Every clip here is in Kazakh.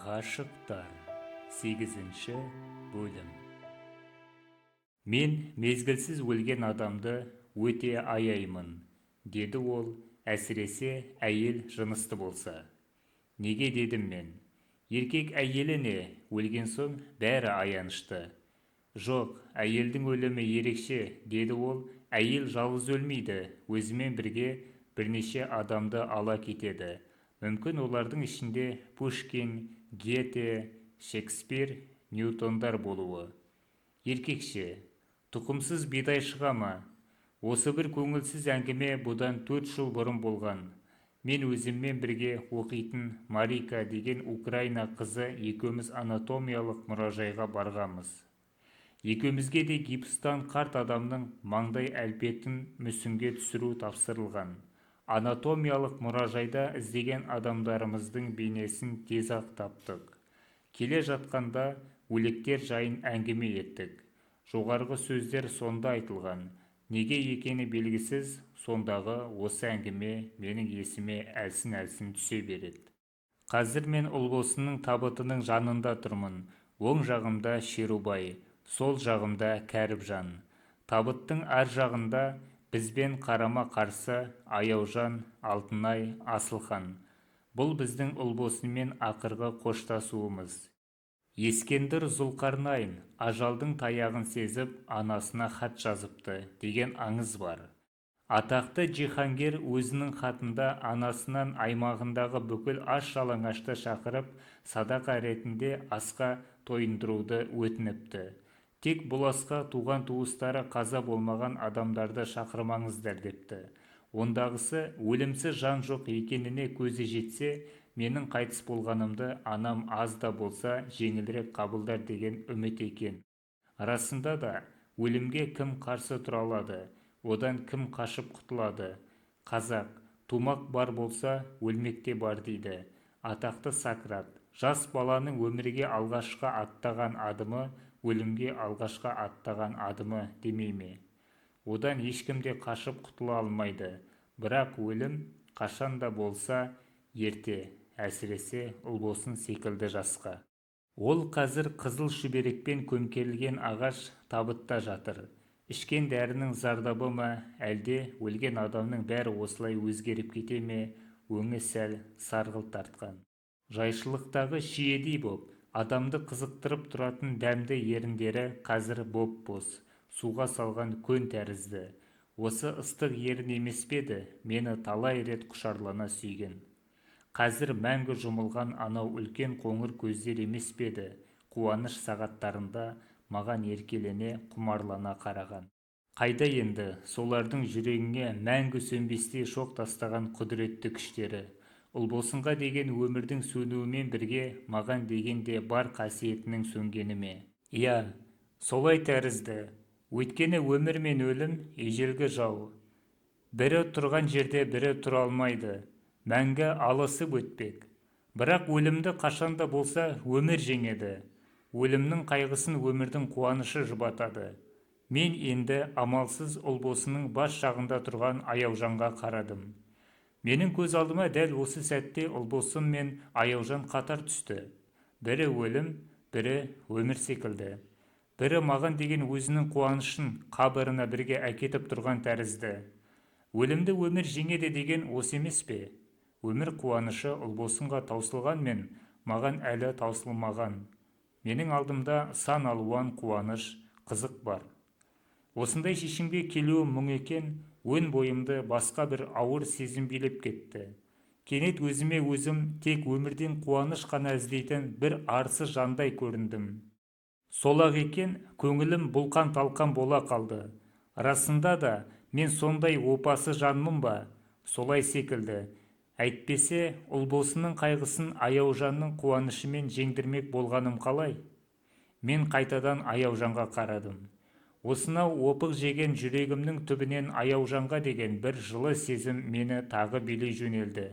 Ғашықтар 8-ші бөлім. Мен мезгілсіз өлген адамды өте аяймын, деді ол, әсіресе әйел жынысты болса. Неге дедім мен? Еркек әйелі не, өлген соң бәрі аянышты. Жоқ, әйелдің өлімі ерекше, деді ол, әйел жалғыз өлмейді, өзімен бірге бірнеше адамды ала кетеді. Мүмкін олардың ішінде Пушкин, Гете, Шекспир, Ньютондар болуы. Еркекше, тұқымсыз бидай шыға ма? Осы бір көңілсіз әңгіме бұдан 4 жыл бұрын болған. Мен өзіммен бірге оқитын Марика деген Украина қызы екеуміз анатомиялық мұражайға барғамыз. Екеумізге де гипстан қарт адамның маңдай әлпетін мүсінге түсіру тапсырылған. Анатомиялық мұражайда іздеген адамдарымыздың бейнесін тез-ақ таптық. Келе жатқанда өліктер жайын әңгіме еттік. Жоғарғы сөздер сонда айтылған. Неге екені белгісіз, сондағы осы әңгіме менің есіме әлсін-әлсін түсе береді. Қазір мен ұлбосынның табытының жанында тұрмын. Оң жағымда Шерубай, сол жағымда Кәріпжан. Табыттың ар жағында бізбен қарама-қарсы Аяужан, Алтынай, Асылхан. Бұл біздің ұлбосынмен ақырғы қоштасуымыз. Ескендір Зұлқарнайын ажалдың таяғын сезіп анасына хат жазыпты деген аңыз бар. Атақты Джихангер өзінің хатында анасынан аймағындағы бүкіл аш-жалаңашты шақырып садақа ретінде асқа тойындыруды өтініпті. Тек бұл асқа туған-туыстары қаза болмаған адамдарды шақырмаңыздар депті. Ондағысы өлімсіз жан жоқ екеніне көзі жетсе, менің қайтыс болғанымды анам аз да болса жеңілірек қабылдар деген үміт екен. Расында да өлімге кім қарсы тұра алады, одан кім қашып құтылады? Қазақ, тумақ бар болса, өлмек те бар дейді. Атақты Сократ, жас баланың өмірге алғашқы аттаған адымы, өлімге алғашқы аттаған адымы демей ме? Одан ешкім де қашып құтыла алмайды. Бірақ өлім қашанда болса ерте, әсіресе ұлбосын секілді жасқа. Ол қазір қызыл шүберекпен көмкерілген ағаш табытта жатыр. Ішкен дәрінің зардабы ма, әлде өлген адамның бәрі осылай өзгеріп кете ме, өңі сәл сарғылт тартқан. Жайшылықтағы шиедей боп, адамды қызықтырып тұратын дәмді еріндері қазір боп-бос, суға салған көн тәрізді. Осы ыстық ерін емес пе еді, мені талай рет құшарлана сүйген. Қазір мәңгі жұмылған анау үлкен қоңыр көздер емес пе еді, қуаныш сағаттарында маған еркелене құмарлана қараған. Қайда енді солардың жүрегіңе мәңгі сөнбестей шоқ тастаған құдіретті күштері? Ұлбосынға деген өмірдің сөнуімен бірге маған деген де бар қасиетінің сөнгені ме? Иә, солай тәрізді. Өйткені өмір мен өлім ежелгі жау. Бірі тұрған жерде бірі тұра алмайды. Мәңгі алысып өтпек. Бірақ өлімді қашанда болса өмір жеңеді. Өлімнің қайғысын өмірдің қуанышы жұбатады. Мен енді амалсыз ұлбосының бас жағында тұрған Аяужанға қарадым. Менің көз алдыма дәл осы сәтте ұлбосын мен Аяужан қатар түсті. Бірі өлім, бірі өмір секілді. Бірі маған деген өзінің қуанышын қабіріне бірге әкетіп тұрған тәрізді. Өлімді өмір жеңеді деген осы емес пе? Өмір қуанышы ұлбосынға таусылғанмен, маған әлі таусылмаған. Менің алдымда сан алуан қуаныш, қызық бар. Осындай шешімге келуім мұң екен, өн бойымды басқа бір ауыр сезім билеп кетті. Кенет өзіме өзім тек өмірден қуаныш қана іздейтін бір арсыз жандай көріндім. Сол-ақ екен, көңілім бұлқан-талқан бола қалды. Расында да мен сондай опасы жанмын ба? Солай секілді. Әйтпесе, ұлбосының қайғысын Аяужанның қуанышымен жеңдірмек болғаным қалай? Мен қайтадан Аяужанға қарадым. Осынау опық жеген жүрегімнің түбінен Аяужанға деген бір жылы сезім мені тағы билей жөнелді.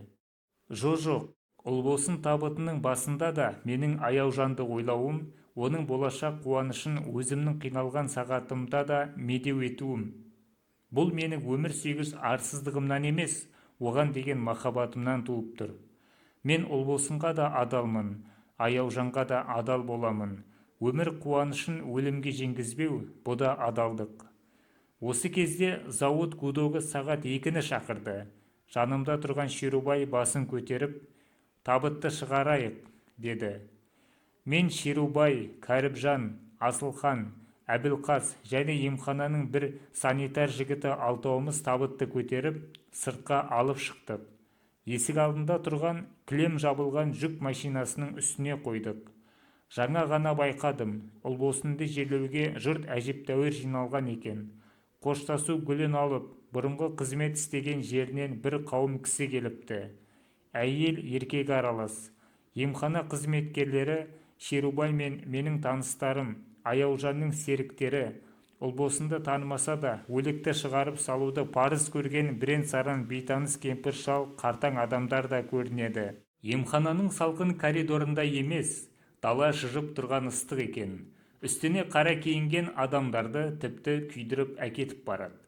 Жоқ, ұлбосын табытының басында да менің Аяужанды ойлауым, оның болашақ қуанышын өзімнің қиналған сағатымда да медеу етуім. Бұл менің өмір сүйгіш арсыздығымнан емес, оған деген махаббатымнан туып тұр. Мен ұлбосынға да адалмын. аяужанға да адал боламын. Өмір қуанышын өлімге жеңгізбеу, бұ да адалдық. Осы кезде зауыт гудогы сағат 2-ні шақырды. Жанымда тұрған Шерубай басын көтеріп, табытты шығарайық, деді. Мен Шерубай, Кәріпжан, Асылхан, Әбілқас және емхананың бір санитар жігіті алтауымыз табытты көтеріп, сыртқа алып шықтық. Есік алдында тұрған кілем жабылған жүк машинасының үстіне қойдық. Жаңа ғана байқадым, ұлбосынды жерлеуге жұрт әжептәуір жиналған екен. Қоштасу гүлін алып, бұрынғы қызмет істеген жерінен бір қауым кісі келіпті. Әйел, еркек аралас. Емхана қызметкерлері Шерубай мен менің таныстарым, Аяужанның серіктері. Ұлбосынды танымаса да, өлікті шығарып салуды парыз көрген бірен-саран бейтаныс кемпір шал, қартаң адамдар да көрінеді. Емхананың салқын коридорында емес, дала шыжып тұрған ыстық екен. Үстіне қара киінген адамдарды тіпті күйдіріп әкетіп барады.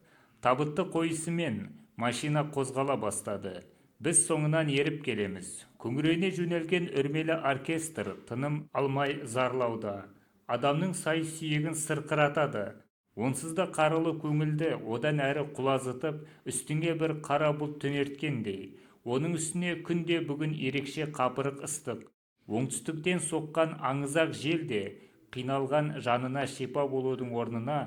Табытты қойысымен машина қозғала бастады. Біз соңынан еріп келеміз. Күңірене жөнелген үрмелі оркестр тыным алмай зарлауда. Адамның сай-сүйегін сырқыратады. Онсыз да қарылы көңілді одан әрі құлазытып, үстіңе бір қара бұлт төнерткендей. Оның үстіне күнде бүгін ерекше қапырық ыстық. Оңтүстіктен соққан аңызақ жел де қиналған жанына шипа болудың орнына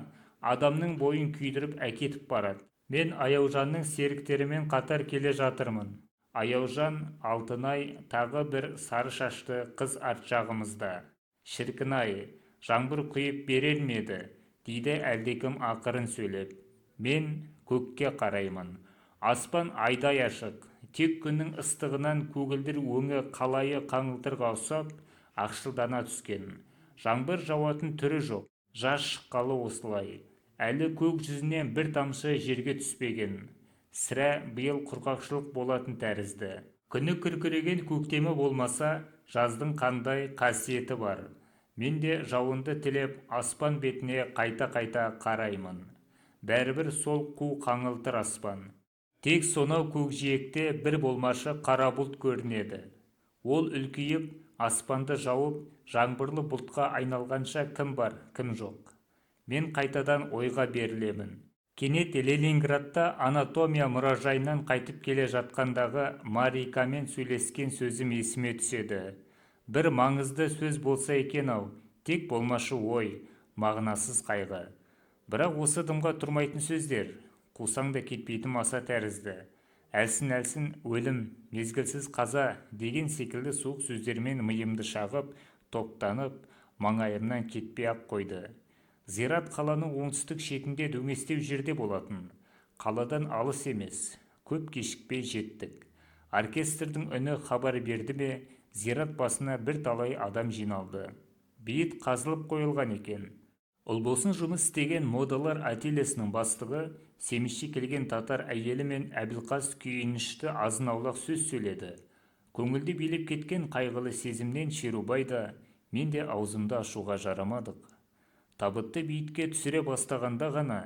адамның бойын күйдіріп әкетіп барады. Мен Аяужанның серіктерімен қатар келе жатырмын. Аяужан, Алтынай, тағы бір сары шашты қыз арт жағымызда. Шіркін-ай, жаңбыр құйып берер ме еді, дейді әлдекім ақырын сөйлеп. Мен көкке қараймын. Аспан айдай ашық. Тек күннің ыстығынан көгілдір өңі қалайы қаңылтырға ұсап, ақшылдана түскен. Жаңбыр жауатын түрі жоқ. Жаз шыққалы осылай. Әлі көк жүзінен бір тамшы жерге түспеген. Сірә биыл құрғақшылық болатын тәрізді. Күні күркіреген көктемі болмаса, жаздың қандай қасиеті бар. Мен де жауынды тілеп аспан бетіне қайта-қайта қараймын. Бәрібір сол қу қаңылтыр аспан. Тек сонау көкжиекте бір болмашы қара бұлт көрінеді. Ол үлкейіп, аспанды жауып, жаңбырлы бұлтқа айналғанша кім бар, кім жоқ. Мен қайтадан ойға берілемін. Кенет Ленинградта анатомия мұражайынан қайтып келе жатқандағы Марикамен сөйлескен сөзім есіме түседі. Бір маңызды сөз болса екен-ау, тек болмашы ой, мағынасыз қайғы. Бірақ осы дымға тұрмайтын сөздер, қусаң да кетпейтін маса тәрізді. Әлсін-әлсін өлім, мезгілсіз қаза деген секілді суық сөздермен миымды шағып, топтанып, маңайымнан кетпей-ақ қойды. Зират қаланың оңтүстік шетінде дөңестеу жерде болатын. Қаладан алыс емес, көп кешікпей жеттік. Оркестрдің үні хабар берді ме, зират басына бір талай адам жиналды. Бейіт қазылып қойылған екен. Ұлбосын жұмыс істеген модалар ательесінің бастығы семізше келген татар әйелі мен Әбілқас күйінішті азын-аулақ сөз сөйледі. Көңілді билеп кеткен қайғылы сезімнен Шерубай да, мен де аузымды ашуға жарамадық. Табытты бейітке түсіре бастағанда ғана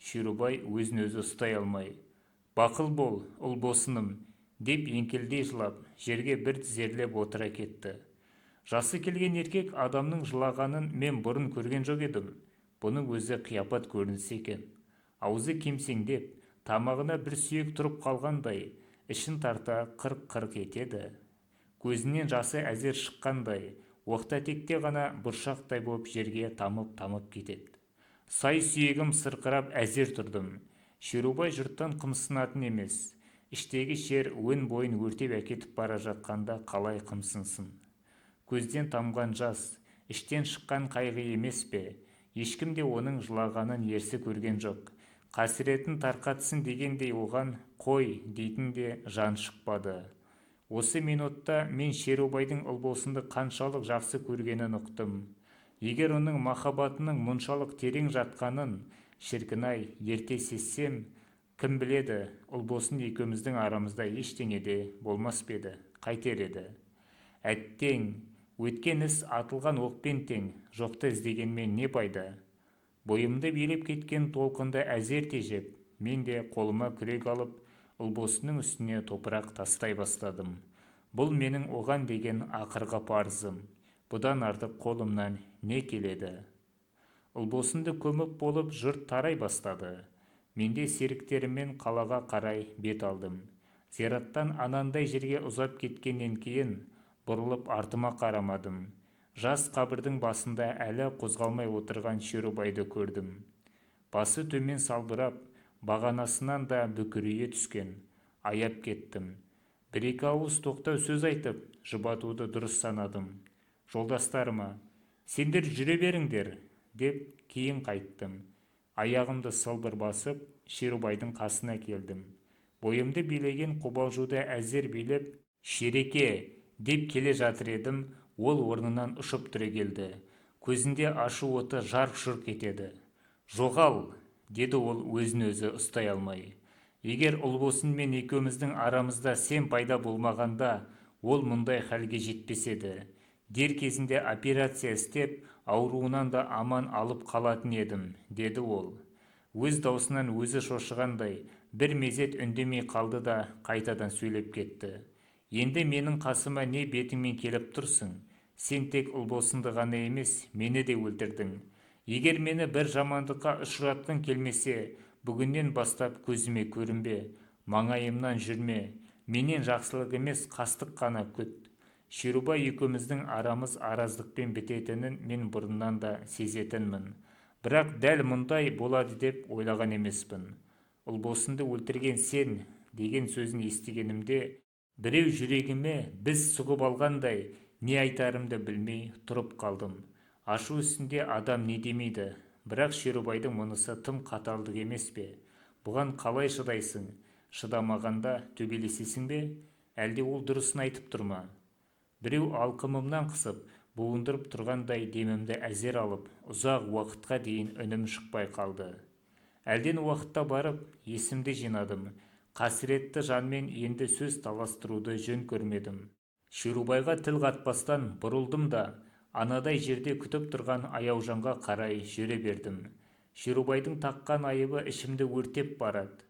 Шерубай өзін өзі ұстай алмай, «Бақыл бол, Ұлбосыным», деп еңкілдей жылап, жерге бір тізерлеп отыра кетті. Жасы келген еркек адамның жылағанын мен бұрын көрген жоқ едім. Бұның өзі қияпат көрінісі екен. Аузы кемсеңдеп, тамағына бір сүйек тұрып қалғандай, ішін тарта қырқ-қырқ етеді. Көзінен жасы әзер шыққандай, оқта-текте ғана бұршақтай боп жерге тамып-тамып кетеді. Сай сүйегім сырқырап әзер тұрдым. Шерубай жұрттан қымсынатын емес. Іштегі шер өн бойын өртеп әкетіп бара жатқанда қалай қымсынсын. Көзден тамған жас, іштен шыққан қайғы емес пе? Ешкім де оның жылағанын ерсі көрген жоқ. Қасіретін тарқатсын дегендей оған қой дейтін де жан шықпады. Осы минутта мен Шерубайдың Ұлбосынды қаншалық жақсы көргенін ұқтым. Егер оның махаббатының мұншалық терең жатқанын, шіркін-ай, ерте сезсем, кім біледі, Ұлбосын екеуміздің арамызда ештеңе де болмас пе еді, қайтер еді. Әттең, өткен іс атылған оқпен тең, жоқты іздегенмен не пайда? Бойымды билеп кеткен толқынды әзер тежеп, мен де қолыма күрек алып, Ұлбосынның үстіне топырақ тастай бастадым. Бұл менің оған деген ақырғы парызым. Бұдан артық қолымнан не келеді? Ұлбосынды көміп болып жұрт тарай бастады. Менде серіктеріммен қалаға қарай бет алдым. Зираттан анандай жерге ұзап кеткеннен кейін бұрылып артыма қарамадым. Жас қабірдің басында әлі қозғалмай отырған Шерубайды көрдім. Басы төмен салбырап, бағанасынан да бүкірейе түскен. Аяп кеттім. Бір-екі ауыз тоқтау сөз айтып, жұбатуды дұрыс санадым. Жолдастарыма, сендер жүре беріңдер, деп кейін қайттым. Аяғымды сылбыр басып, Шерубайдың қасына келдім. Бойымды билеген қобалжуды әзер билеп, «Шереке!» деп келе жатыр едім, ол орнынан ұшып түрегелді. Көзінде ашу оты жарқ-жұрқ етеді. «Жоғал!» деді ол өзін өзі ұстай алмай. Егер Ұлбосын мен екеуміздің арамызда сен пайда болмағанда, ол мұндай хәлге жетпес еді. Дер кезінде операция істеп, ауруынан да аман алып қалатын едім, деді ол. Өз даусынан өзі шошығандай, бір мезет үндемей қалды да қайтадан сөйлеп кетті. Енді менің қасыма не бетіңмен келіп тұрсың? Сен тек Ұлбосынды ғана емес, мені де өлтірдің. Егер мені бір жамандыққа ұшыратқың келмесе, бүгіннен бастап көзіме көрінбе, маңайымнан жүрме. Менен жақсылық емес, қастық қана күт. Шерубай екеуміздің арамыз араздықпен бітетінін мен бұрыннан да сезетінмін. Бірақ дәл мұндай болады деп ойлаған емеспін. Ұлбосынды өлтірген сен деген сөзін естігенімде, біреу жүрегіме біз сұғып алғандай, не айтарымды білмей тұрып қалдым. Ашу үстінде адам не демейді, бірақ Шерубайдың мұнысы тым қаталдық емес пе? Бұған қалай шыдайсың? Шыдамағанда төбелесесің бе? Әлде ол дұрысын айтып тұрма? Біреу алқымымнан қысып, буындырып тұрғандай демімді әзер алып, ұзақ уақытқа дейін үнім шықпай қалды. Әлден уақытта барып, есімді жинадым. Қасіретті жанмен енді сөз таластыруды жөн көрмедім. Шерубайға тіл қатпастан бұрылдым да, анадай жерде күтіп тұрған Аяужанға қарай жүре бердім. Шерубайдың таққан айыбы ішімді өртеп барады.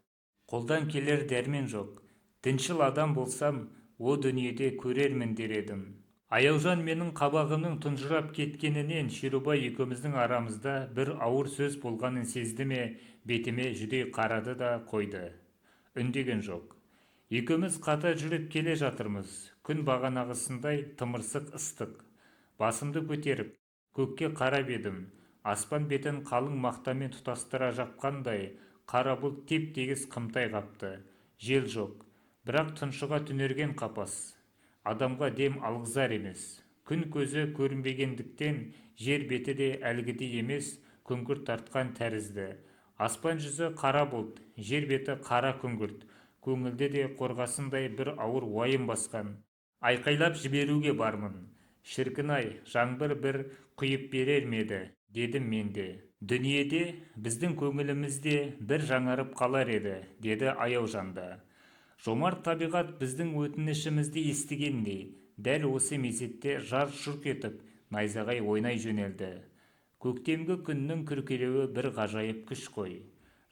Қолдан келер дәрмен жоқ. Діншіл адам болсам, о дүниеде көрермін дер едім. Аяужан менің қабағымның тұнжырап кеткенінен Шерубай екеуміздің арамызда бір ауыр сөз болғанын сезді ме, бетіме жүдей қарады да қойды. Үндеген жоқ. Екеуміз қата жүріп келе жатырмыз. Күн бағанағысындай тымырсық ыстық. Басымды көтеріп, көкке қарап едім. Аспан бетін қалың мақтамен тұтастыра жапқандай, қара бұлт теп-тегіс қымтай қапты. Жел жоқ, бірақ тұншыға түнерген қапас. Адамға дем алғызар емес. Күн көзі көрінбегендіктен жер беті де әлгідей емес, күңгірт тартқан тәрізді. Аспан жүзі қара бұлт, жер беті қара күңгірт. Көңілде де қорғасындай бір ауыр уайым басқан. Айқайлап жіберуге бармын. Шіркін-ай, жаңбыр бір құйып берер ме еді, дедім мен де. Дүниеде, біздің көңілімізде бір жаңарып қалар еді, деді Аяужан да. Жомарт табиғат біздің өтінішімізді естігендей, дәл осы мезетте жарқ-жұрқ етіп, найзағай ойнай жөнелді. Көктемгі күннің күркіреуі бір ғажайып күш қой.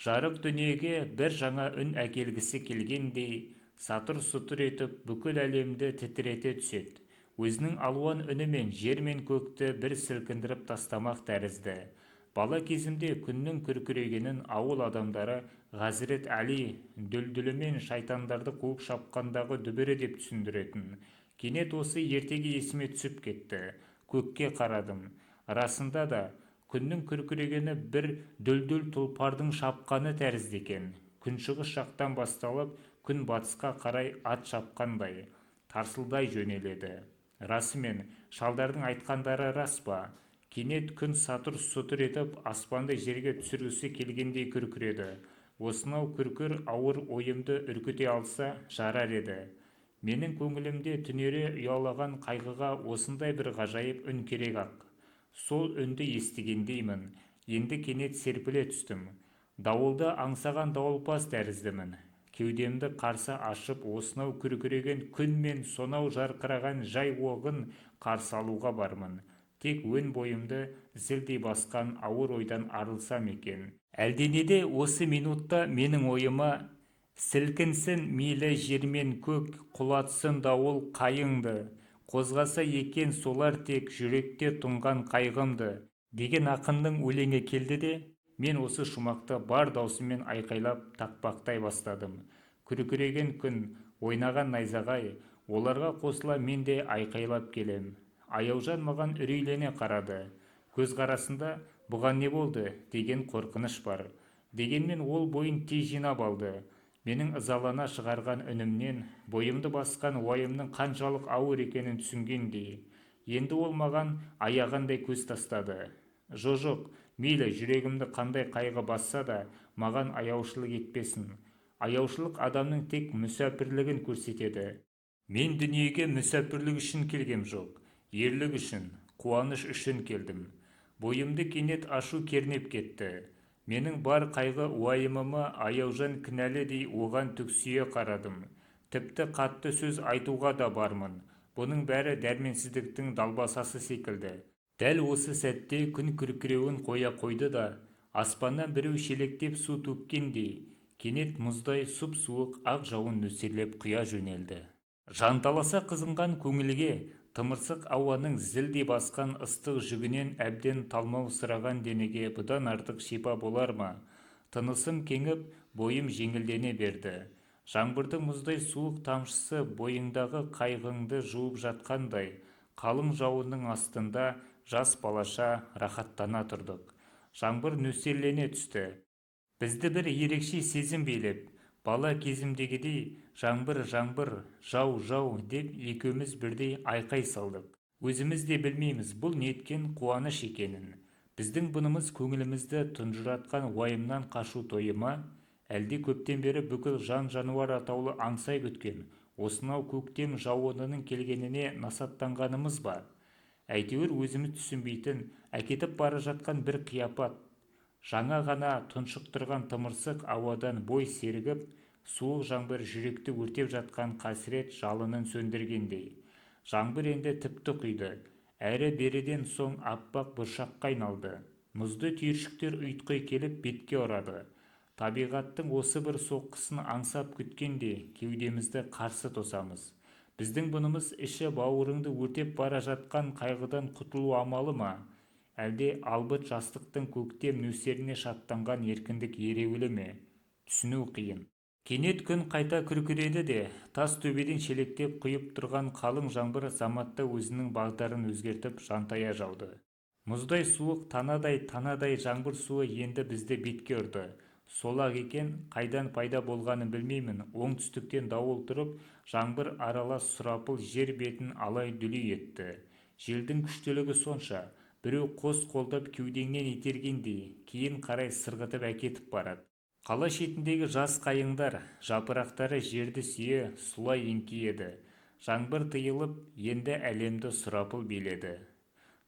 Жарық дүниеге бір жаңа үн әкелгісі келгендей, сатыр-сұтыр етіп бүкіл әлемді тітірете түседі. Өзінің алуан үнімен жер мен көкті бір сілкіндіріп тастамақ тәрізді. Бала кезімде күннің күркірегенін ауыл адамдары Ғазірет Әли дүлдүлімен шайтандарды қуып шапқандағы дүбірі деп түсіндіретін. Кенет осы ертегі есіме түсіп кетті. Көкке қарадым. Расында да, күннің күркірегені бір дүлдүл тұлпардың шапқаны тәрізді екен. Күншығыс жақтан басталып, күн батысқа қарай ат шапқандай, тарсылдай жөнеледі. Расымен, шалдардың айтқандары рас па? Кенет күн сатыр-сұтыр етіп, аспанды жерге түсіргісі келгендей күркіреді. Осынау күркір ауыр ойымды үркіте алса жарар еді. Менің көңілімде түнере ұялаған қайғыға осындай бір ғажайып үн керек ақ. Сол үнді естігендеймін. Енді кенет серпіле түстім. Дауылды аңсаған дауылпаз тәріздімін. Кеудемді қарсы ашып, осынау күркіреген күн мен сонау жарқыраған жай оғын қарсы алуға бармын. Тек өн бойымды зілдей басқан ауыр ойдан арылсам екен. Әлденеде осы минутта менің ойыма сілкінсін мейлі жер мен көк, құлатсын дауыл қайыңды, қозғаса екен солар тек жүректе тұнған қайғымды деген ақынның өлеңі келді де, мен осы шумақты бар даусыммен айқайлап тақпақтай бастадым. Күркіреген күн, ойнаған найзағай, оларға қосыла мен де айқайлап келем. Аяужан маған үрейлене қарады. Көзқарасында бұған не болды деген қорқыныш бар. Дегенмен ол бойын тез жинап алды. Менің ызалана шығарған үнімнен бойымды басқан уайымның қаншалық ауыр екенін түсінгендей, енді ол маған аяғандай көз тастады. Жоқ, мейлі жүрегімді қандай қайғы басса да, маған аяушылық етпесін. Аяушылық адамның тек мүсәпірлігін көрсетеді. Мен дүниеге мүсәпірлік үшін келгем жоқ, ерлік үшін, қуаныш үшін келдім. Бойымды кенет ашу кернеп кетті. Менің бар қайғы уайымыма Аяужан кінәлідей оған түксие қарадым. Тіпті қатты сөз айтуға да бармын. Бұның бәрі дәрменсіздіктің далбасасы секілді. Дәл осы сәтте күн күркіреуін қоя қойды да, аспаннан біреу шелектеп су төккендей, кенет мұздай сұп-суық ақ жауын нөсерлеп құя жөнелді. Жанталаса қызынған көңілге тымырсық ауаның зілдей басқан ыстық жүгінен әбден талмаусыраған денеге бұдан артық шипа болар ма? Тынысым кеңіп, бойым жеңілдене берді. Жаңбырдың мұздай суық тамшысы бойыңдағы қайғыңды жуып жатқандай, қалың жауынның астында жас балаша рахаттана тұрдық. Жаңбыр нөсерлене түсті. Бізді бір ерекше сезім билеп, бала кезімдегідей жаңбыр, жау деп екеуміз бірдей айқай салдық. Өзіміз де білмейміз бұл неткен қуаныш екенін. Біздің бұнымыз көңілімізді тұнжыратқан уайымнан қашу тойы ма? Әлде көптен бері бүкіл жан-жануар атаулы аңсай күткен осынау көктем жауынының келгеніне насаттанғанымыз ба? Әйтеуір өзіміз түсінбейтін, әкетіп бара жатқан бір қияпат. Жаңа ғана тұншықтырған тымырсық ауадан бой сергіп, суық жаңбыр жүректі өртеп жатқан қасірет жалынын сөндіргендей. Жаңбыр енді тіпті құйды, әрі беріден соң аппақ бұршаққа айналды. Мұзды түйіршіктер ұйтқи келіп бетке ұрады. Табиғаттың осы бір соққысын аңсап күткенде кеудемізді қарсы тосамыз. Біздің бұнымыз іші бауырыңды өртеп бара жатқан қайғыдан құтылу амалы ма? Әлде албыт жастықтың көктем нөсеріне шаттанған еркіндік ереуілі ме? Түсіну қиын. Кенет күн қайта күркіреді де, тас төбеден шелектеп құйып тұрған қалың жаңбыр заматта өзінің бағдарын өзгертіп жантая жауды. Мұздай суық танадай жаңбыр суы енді бізді бетке ұрды. Сол-ақ екен, қайдан пайда болғанын білмеймін, оңтүстіктен дауыл тұрып, жаңбыр аралас сұрапыл жер бетін алай-дүлей етті. Желдің күштілігі сонша, біреу қос қолдап кеудеңнен itергендей, кейін қарай сырғытып әкетіп барады. Қала шетіндегі жас қайыңдар, жапырақтары жерді сүйе, сұлай еңкейеді. Жаңбыр тыйылып, енді әлемді сұрапыл биледі.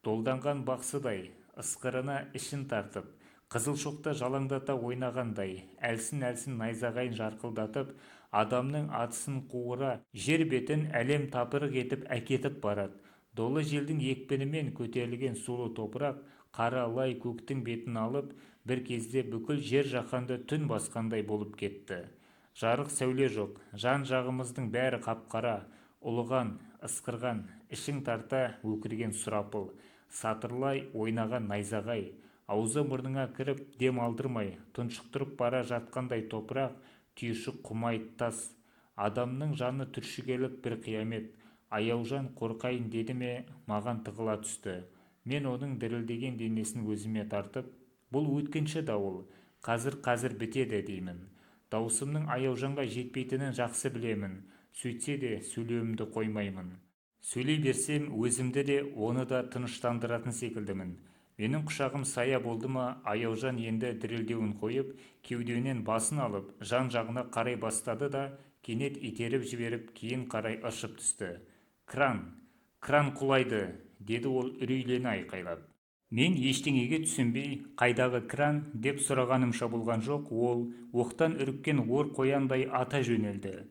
Долданған бақсыдай, ысқырына ішін тартып, қызыл шоқта жалаңдата ойнағандай, әлсін-әлсін найзағайын жарқылдатып, адамның атысын қуыра, жер бетін әлем тапырық етіп әкетіп барады. Долы желдің екпінімен көтерілген сулы топырақ, қара лай көктің бетін алып, бір кезде бүкіл жер жаһанды түн басқандай болып кетті. Жарық сәуле жоқ, жан-жағымыздың бәрі қап-қара, ұлыған, ысқырған, ішің тарта өкірген сұрапыл, сатырлай ойнаған найзағай, аузы мұрныңа кіріп дем алдырмай, тұншықтырып бара жатқандай топырақ, түйіршік құмайт тас. Адамның жаны түршігерлік бір қиямет. Аяужан қорқайын деді ме, маған тығыла түсті. Мен оның дірілдеген денесін өзіме тартып, бұл өткінші дауыл, қазір бітеді деймін. Даусымның Аяужанға жетпейтінін жақсы білемін. Сөйтсе де сөйлеуімді қоймаймын. Сөйлей берсем, өзімді де, оны да тыныштандыратын секілдімін. Менің құшағым сая болды ма, Аяужан енді дірілдеуін қойып, кеуденен басын алып, жан-жағына қарай бастады да, кенет итеріп жіберіп, кейін қарай ыршып түсті. Кран құлайды, деді ол үрейлене айқайлап. Мен ештеңеге түсінбей, қайдағы кран деп сұрағанымша болған жоқ, ол оқтан үріккен ор қояндай ата жөнелді.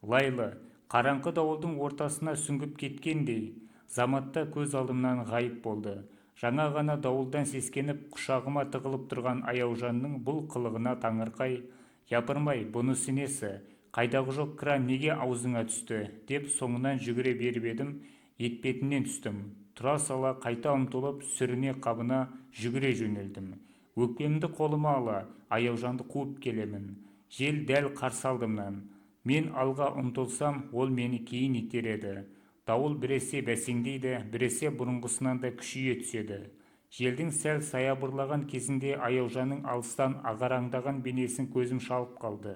Лайлы, қараңғы дауылдың ортасына сүңгіп кеткендей, заматта көз алдымнан ғайып болды. Жаңа ғана дауылдан сескеніп, құшағыма тығылып тұрған Аяужанның бұл қылығына таңырқай, япырмай, бұнысы несі, қайдағы жоқ кран неге аузыңа түсті, деп соңынан жүгіре беріп едім, етпетінен түстім. Тұра сала қайта ұмтылып сүріне қабына жүгіре жөнелдім. Өкпемді қолыма ала Аяужанды қуып келемін. Жел дәл қарсы алдымнан. Мен алға ұмтылсам, ол мені кейін итереді. Дауыл біресе бәсеңдейді, біресе бұрынғысынан да күшейе түседі. Желдің сәл саябырлаған кезінде Аяужанның алыстан ағараңдаған бейнесін көзім шалып қалды.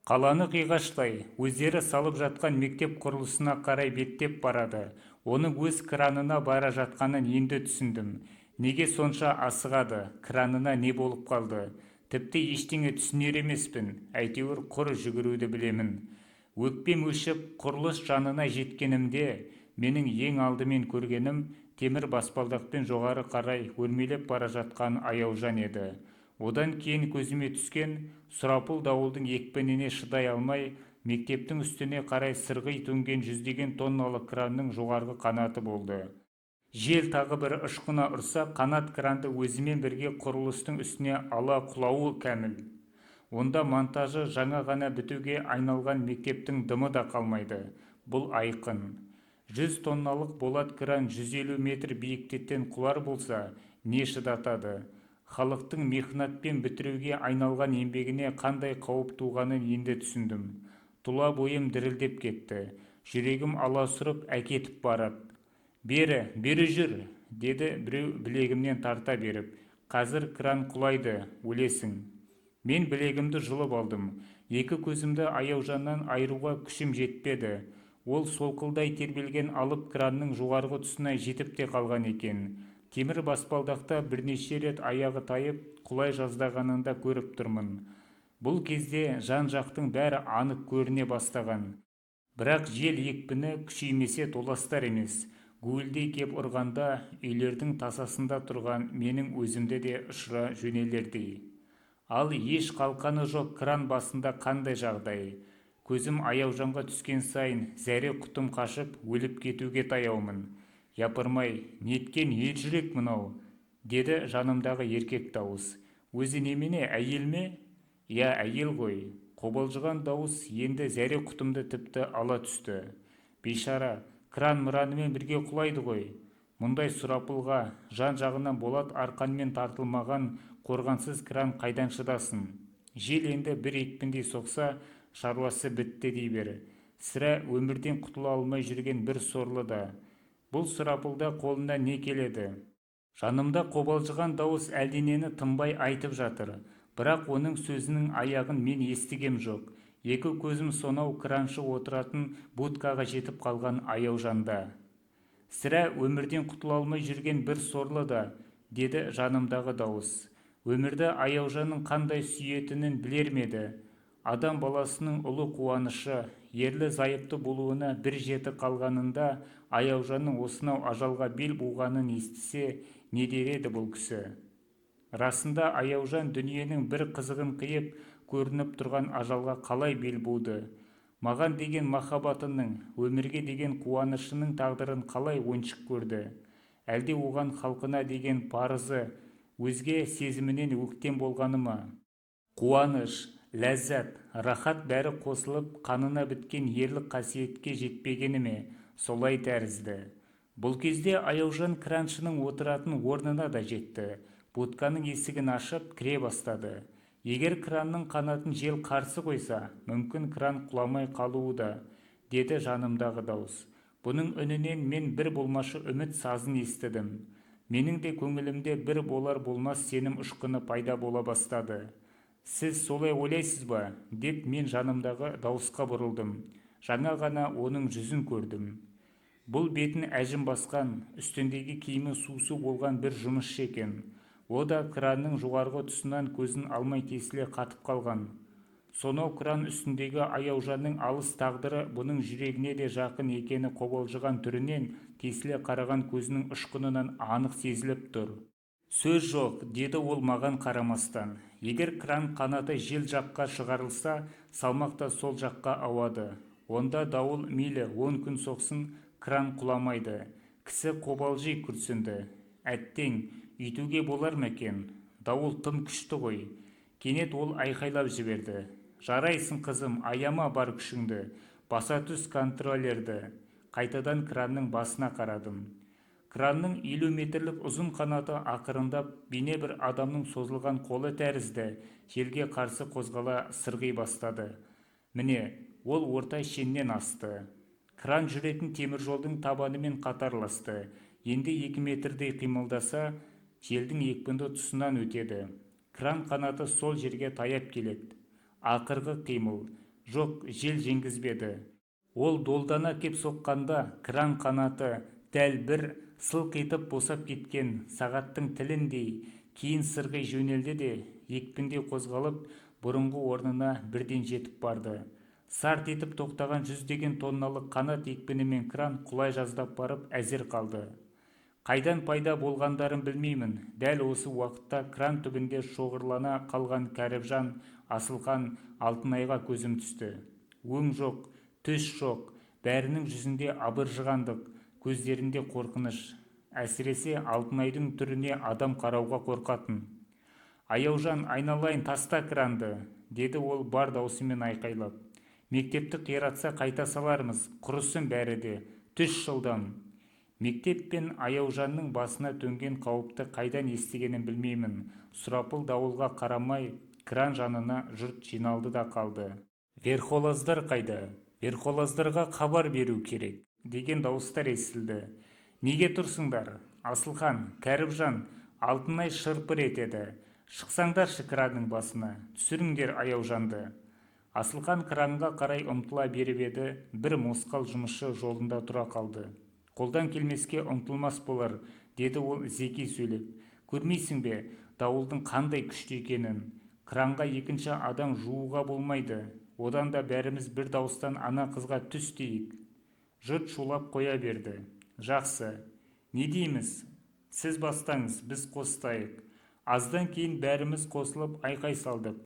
Қаланы қиғаштай, өздері салып жатқан мектеп құрылысына қарай беттеп барады. Оның өз кранына бара жатқанын енді түсіндім. Неге сонша асығады, кранына не болып қалды? Тіпті ештеңе түсінер емеспін, әйтеуір құр жүгіруді білемін. Өкпем өшіп, құрылыс жанына жеткенімде, менің ең алдымен көргенім темір баспалдақпен жоғары қарай өрмелеп бара жатқан Аяужан еді. Одан кейін көзіме түскен сұрапыл дауылдың екпініне шыдай алмай, мектептің үстіне қарай сырғи төнген жүздеген тонналық кранның жоғарғы қанаты болды. Жел тағы бір ышқына ұрса, қанат кранды өзімен бірге құрылыстың үстіне ала құлауы кәміл. Онда монтажы жаңа ғана бітуге айналған мектептің дымы да қалмайды. Бұл айқын. 100 тонналық болат кран 150 метр биіктіктен құлар болса, не шыдатады? Халықтың мехнатпен бітіруге айналған еңбегіне қандай қауіп туғанын енді түсіндім. Тұла бойым дірілдеп кетті. Жүрегім аласұрып әкетіп барады. Бері жүр, деді біреу білегімнен тарта беріп. Қазір кран құлайды, өлесің. Мен білегімді жұлып алдым. Екі көзімді Аяужаннан айыруға күшім жетпеді. Ол солқылдай тербелген алып кранның жоғарғы тұсына жетіп те қалған екен. Темір баспалдақта бірнеше рет аяғы тайып, құлай жаздағанын да көріп тұрмын. Бұл кезде жан-жақтың бәрі анық көріне бастаған. Бірақ жел екпіні күшеймесе толастар емес. Гуілдей кеп ұрғанда үйлердің тасасында тұрған менің өзімді де ұшыра жөнелердей. Ал еш қалқаны жоқ кран басында қандай жағдай? Көзім Аяужанға түскен сайын зәре құтым қашып, өліп кетуге таяумын. Япырмай, неткен ержүрек мынау, деді жанымдағы еркек дауыс. Өзі немене, әйел ме? Я, әйел ғой. Қобалжыған дауыс енді зәре құтымды тіпті ала түсті. Бейшара, кран мұранымен бірге құлайды ғой. Мұндай сұрапылға жан-жағынан болат арқанмен тартылмаған қорғансыз кран қайдан шыдасын? Жел енді бір екпіндей соқса, шаруасы бітті дей бер. Сірә өмірден құтыла алмай жүрген бір сорлы да. Бұл сұрапылда қолына не келеді? Жанымда қобалжыған дауыс әлденені тынбай айтып жатыр. Бірақ оның сөзінің аяғын мен естігем жоқ. Екі көзім сонау краншы отыратын будкаға жетіп қалған Аяужанда. Сірә өмірден құтыла алмай жүрген бір сорлы да, деді жанымдағы дауыс. Өмірді Аяужанның қандай сүйетінін білер ме еді? Адам баласының ұлы қуанышы, ерлі зайыпты болуына бір жеті қалғанында Аяужанның осынау ажалға бел буғанын естісе, не дер еді бұл кісі? Расында Аяужан дүниенің бір қызығын қиып көрініп тұрған ажалға қалай бел буды? Маған деген махаббатының, өмірге деген қуанышының тағдырын қалай ойыншық көрді? Әлде оған халқына деген парызы, өзге сезімінен өктем болғаны ма? Қуаныш, ләззат, рахат бәрі қосылып қанына біткен ерлік қасиетке жетпегені ме? Солай тәрізді. Бұл кезде Аяужан краншының отыратын орнына да жетті. Будканың есігін ашып кіре бастады. Егер кранның қанатын жел қарсы қойса, мүмкін кран құламай қалуы да, деді жанымдағы дауыс. Бұның үнінен мен бір болмашы үміт сазын естідім. Менің де көңілімде бір болар болмас сенім ұшқыны пайда бола бастады. Сіз солай ойлайсыз ба? Деп мен жанымдағы дауысқа бұрылдым. Жаңа ғана оның жүзін көрдім. Бұл бетін әжім басқан, үстіндегі киімі сусу болған бір жұмысшы екен. О да кранның жоғарғы тұсынан көзін алмай тесіле қатып қалған. Сонау кран үстіндегі Аяужанның алыс тағдыры бұның жүрегіне де жақын екені қобалжыған түрінен тесіле қараған көзінің ұшқынынан анық сезіліп тұр. Сөз жоқ, деді ол маған қарамастан. Егер кран қанаты жел жаққа шығарылса, салмақ та сол жаққа ауады. Онда дауыл мейлі 10 күн соқсын, кран құламайды. Кісі қобалжи күрсінді. Әттең, үйтуге болар ма екен? Дауыл тым күшті ғой. Кенет ол айқайлап жіберді. Жарайсың қызым, аяма бар күшіңді. Баса түс контролерді. қайтадан кранның басына қарадым. Кранның 50 метрлік ұзын қанаты ақырындап бейне бір адамның созылған қолы тәрізді желге қарсы қозғала сырғи бастады. Міне, ол орта шеннен асты. Кран жүретін теміржолдың табанымен қатарласты. Енді 2 метрдей қимылдаса, желдің екпінді тұсынан өтеді. Кран қанаты сол жерге таяп келеді. Ақырғы қимыл. Жоқ, жел жеңгізбеді. Ол долдана кеп соққанда, кран қанаты дәл бір сылқ етіп босап кеткен сағаттың тіліндей кейін сырғи жөнелді де, екпінде қозғалып, бұрынғы орнына бірден жетіп барды. Сарт етіп тоқтаған 100 тонналық қанат екпінімен кран құлай жаздап барып әзер қалды. Қайдан пайда болғандарын білмеймін. Дәл осы уақытта кран түбінде шоғырлана қалған Кәріпжан, Асылхан, Алтынайға көзім түсті. Өң жоқ, түс жоқ, бәрінің жүзінде абыржығандық, көздерінде қорқыныш. Әсіресе Алтынайдың түріне адам қарауға қорқатын. Аяужан, айналайын, таста кранды, деді ол бар даусымен айқайлап. Мектепті қиратса қайта салармыз, құрысын бәрі де, түс жылдам. Мектеп пен Аяужанның басына төнген қауіпті қайдан естігенін білмеймін. Сұрапыл дауылға қарамай, кран жанына жұрт жиналды да қалды. Верхолаздар қайда? Верхолаздарға хабар беру керек, деген дауыстар естілді. Неге тұрсыңдар? Асылхан, Кәріпжан, Алтынай шырпыр етеді. Шықсаңдаршы кранның басына, түсіріңдер Аяужанды. Асылхан кранға қарай ұмтыла беріп еді, бір мосқал жұмысшы жолында тұра қалды. Қолдан келмеске ұмтылмас болар, деді ол зеки сөйлеп. Көрмейсің бе, дауылдың қандай күшті екенін? Кранға екінші адам жууға болмайды. Одан да бәріміз бір дауыстан ана қызға түс дейік. Жұрт шулап қоя берді. Жақсы. Не дейміз? Сіз бастаңыз, біз қостайық. Аздан кейін бәріміз қосылып айқай салдық.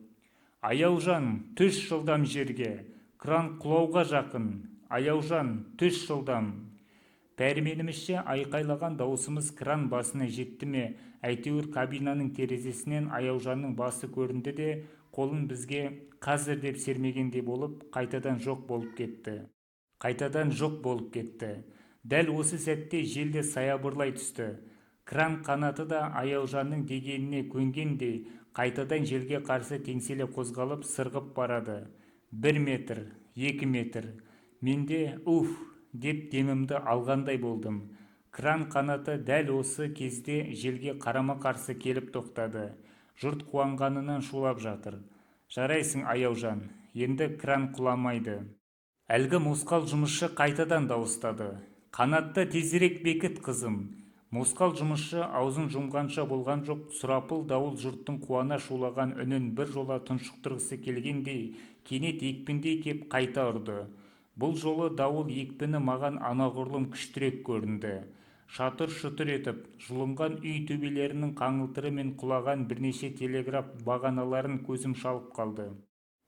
Аяужан, түс жылдам жерге. Кран құлауға жақын. Аяужан, түс жылдам. Пәрменімізше айқайлаған даусымыз кран басына жетті ме, әйтеуір кабинаның терезесінен Аяужанның басы көрінді де, қолын бізге қазір деп сермегендей болып, қайтадан жоқ болып кетті. Дәл осы сәтте желде саябырлай түсті. Кран қанаты да Аяужанның дегеніне көнгендей, қайтадан желге қарсы теңселе қозғалып сырғып барады. 1 метр, 2 метр. Менде деп демімді алғандай болдым. Кран қанаты дәл осы кезде желге қарама қарсы келіп тоқтады. Жұрт қуанғанынан шулап жатыр. Жарайсың, Аяужан, енді кран құламайды. Әлгі мосқал жұмысшы қайтадан дауыстады. Қанатты тезірек бекіт, қызым. Мосқал жұмысшы аузын жұмғанша болған жоқ, сұрапыл дауыл жұрттың қуана шулаған үнін бір жола тұншықтырғысы келгендей, кенет екпіндей кеп қайта ұрды. Бұл жолы дауыл екпіні маған анағұрлым күштірек көрінді. Шатыр-шұтыр етіп, жұлынған үй төбелерінің қаңылтыры мен құлаған бірнеше телеграф бағаналарын көзім шалып қалды.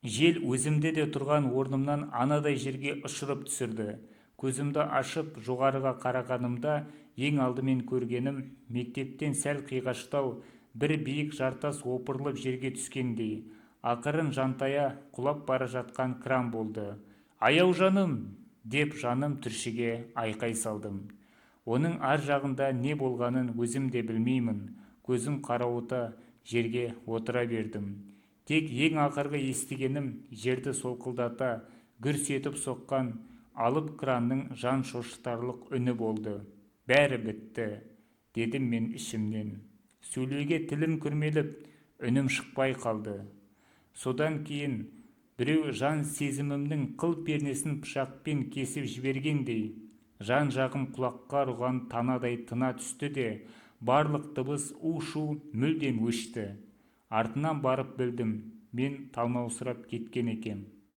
Жел өзімде де тұрған орнымнан анадай жерге ұшырып түсірді. Көзімді ашып жоғарыға қарағанымда ең алдымен көргенім мектептен сәл қиғаштау бір биік жартас опырылып жерге түскендей, ақырын жантая құлап бара жатқан кран болды. Аяужаным, деп жаным түршіге айқай салдым. Оның ар жағында не болғанын өзім де білмеймін. Көзім қарауыта жерге отыра бердім. Тек ең ақырғы естігенім жерді солқылдата, гүрс етіп соққан алып кранның жан шошытарлық үні болды. Бәрі бітті, дедім мен ішімнен. Сөйлеуге тілім күрмеліп, үнім шықпай қалды. Содан кейін біреу жан сезімімнің қыл пернесін пышақпен кесіп жібергендей, жан жағым құлаққа ұрған танадай тына түсті де, барлық дыбыс у-шу мүлдем өшті. Артынан барып білдім, мен талмаусырап кеткен екем.